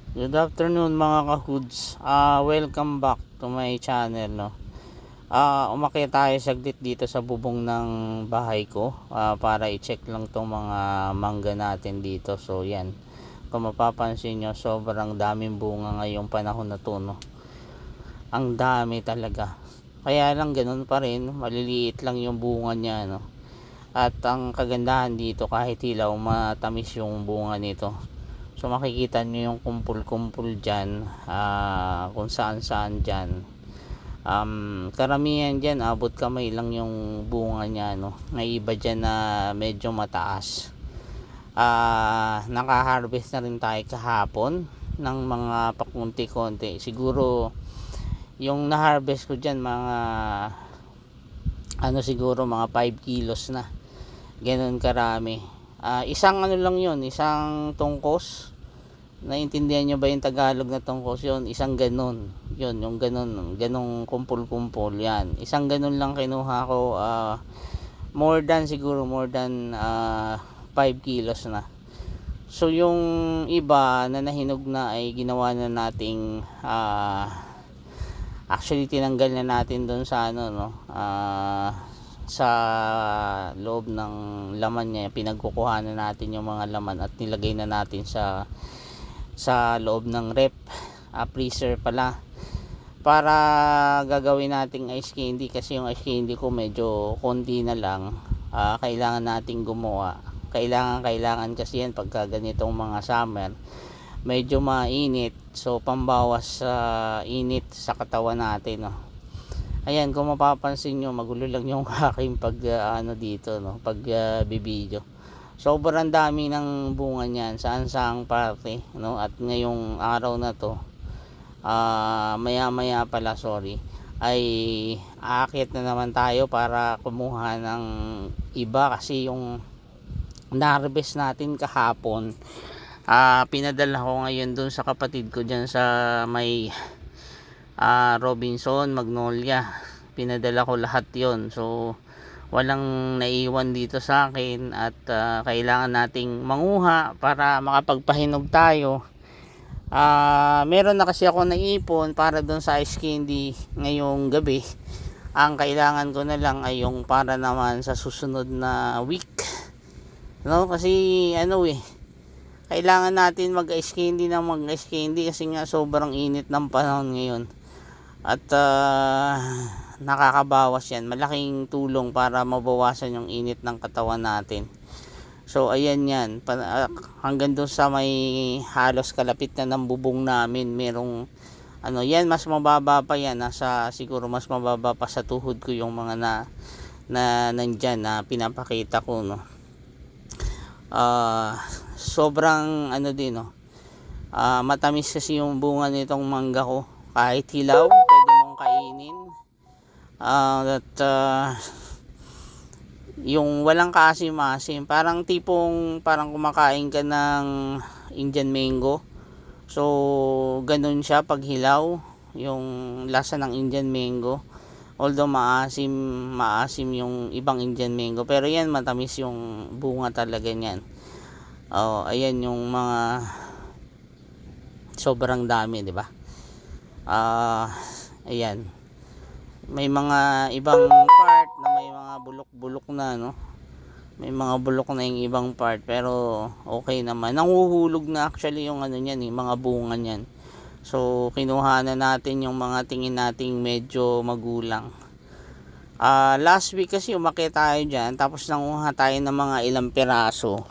Good afternoon mga ka-hoods. Welcome back to my channel, no. Umakyat tayo saglit dito sa bubong ng bahay ko para i-check lang tong mga mangga natin dito. So yan. Kung mapapansin nyo, sobrang daming bunga ngayong panahon na to, no. Ang dami talaga. Kaya lang ganun pa rin, maliliit lang yung bunga niya, no. At ang kagandahan dito, kahit hilaw, matamis yung bunga nito. So makikita nyo yung kumpul-kumpul dyan, kung saan-saan dyan. Karamihan dyan, abot kamay lang yung bunga nya, no? May iba dyan na medyo mataas. Naka-harvest na rin tayo kahapon ng mga pakunti-konti. Siguro yung na-harvest ko dyan mga siguro mga 5 kilos na. Ganun karami. Isang lang yun, isang tungkos. Naintindihan nyo ba yung Tagalog na tungkos? Yun, isang ganun. Yun, yung ganung kumpul-kumpul. Yan, isang ganun lang kinuha ko. More than 5 kilos na. So yung iba na nahinog na ay ginawa na nating actually tinanggal na natin doon sa sa loob ng laman niya. Pinagkukuhanan natin yung mga laman at nilagay na natin sa loob ng rep, freezer pala, para gagawin nating ice candy. Kasi yung ice candy ko medyo konti na lang. Kailangan nating gumawa. Kailangan kasi yan pagka ganitong mga summer, medyo mainit. So pambawas sa init sa katawan natin, no. Ayan, kung mapapansin nyo, magulo lang yung aking dito, no, pag bibidyo. Sobrang dami ng bunga niyan, saan-saang parte, no. At ngayong araw na to, maya-maya pala, ay aakyat na naman tayo para kumuha ng iba. Kasi yung na-harvest natin kahapon, pinadala ko ngayon dun sa kapatid ko dyan sa may Robinson, Magnolia. Pinadala ko lahat yon. So walang naiwan dito sa akin. At kailangan nating manguha para makapagpahinog tayo. Meron na kasi ako naipon para doon sa ice candy ngayong gabi. Ang kailangan ko na lang ay yung para naman sa susunod na week, no? Kasi kailangan natin mag ice candy kasi nga sobrang init ng panahon ngayon. At nakakabawas yan, malaking tulong para mabawasan yung init ng katawan natin. So ayan yan, hanggang doon sa may halos kalapit na ng bubong namin, merong yan, mas mababa pa yan, siguro mas mababa pa sa tuhod ko yung mga na nandyan na pinapakita ko, no. Sobrang din, no. Matamis kasi yung bunga nitong mangga ko. Kahit hilaw, pwede mong kainin. Yung walang kaasim-asim, parang kumakain ka ng Indian mango. So ganun siya pag hilaw, yung lasa ng Indian mango. Although maasim yung ibang Indian mango, pero yan matamis yung bunga talaga niyan. Ayan yung mga sobrang dami, di ba? Ayan, may mga ibang part na may mga bulok-bulok na, no. May mga bulok na yung ibang part, pero okay naman. Nanguhulog na actually yung niyan, mga bunga niyan. So kinuha na natin yung mga tingin nating medyo magulang. Last week kasi umakyat tayo dyan, tapos nanguha tayo ng mga ilang piraso.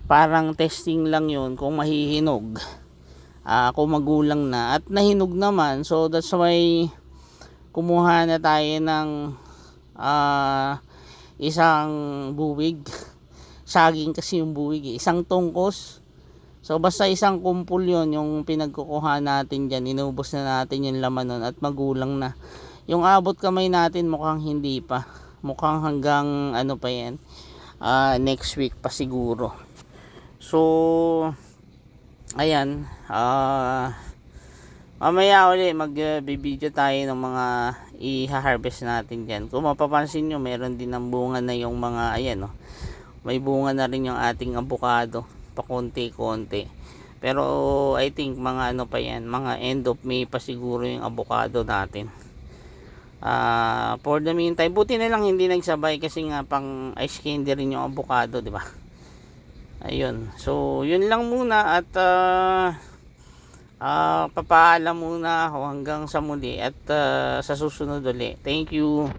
Parang testing lang yun kung mahihinog, kung magulang na. At nahinog naman, so that's why kumuha na tayo ng isang buwig. Saging kasi yung buwig, isang tungkos. So basta isang kumpul yon yung pinagkukuha natin dyan. Inubos na natin yung laman nun at magulang na. Yung abot kamay natin mukhang hindi pa, mukhang hanggang pa yan, next week pa siguro. So ayan, mamaya uli magbibideo tayo ng mga i-harvest natin dyan. Kung mapapansin nyo, meron din ng bunga na yung mga may bunga na rin yung ating avocado, pakonti-konti. Pero I think mga ano pa yan, mga end of May pa siguro yung avocado natin. For the meantime, buti na lang hindi nagsabay kasi nga pang ice candy rin yung avocado, di ba? Ayun. So, yun lang muna at papaalam muna ako hanggang sa muli at sa susunod ulit. Thank you.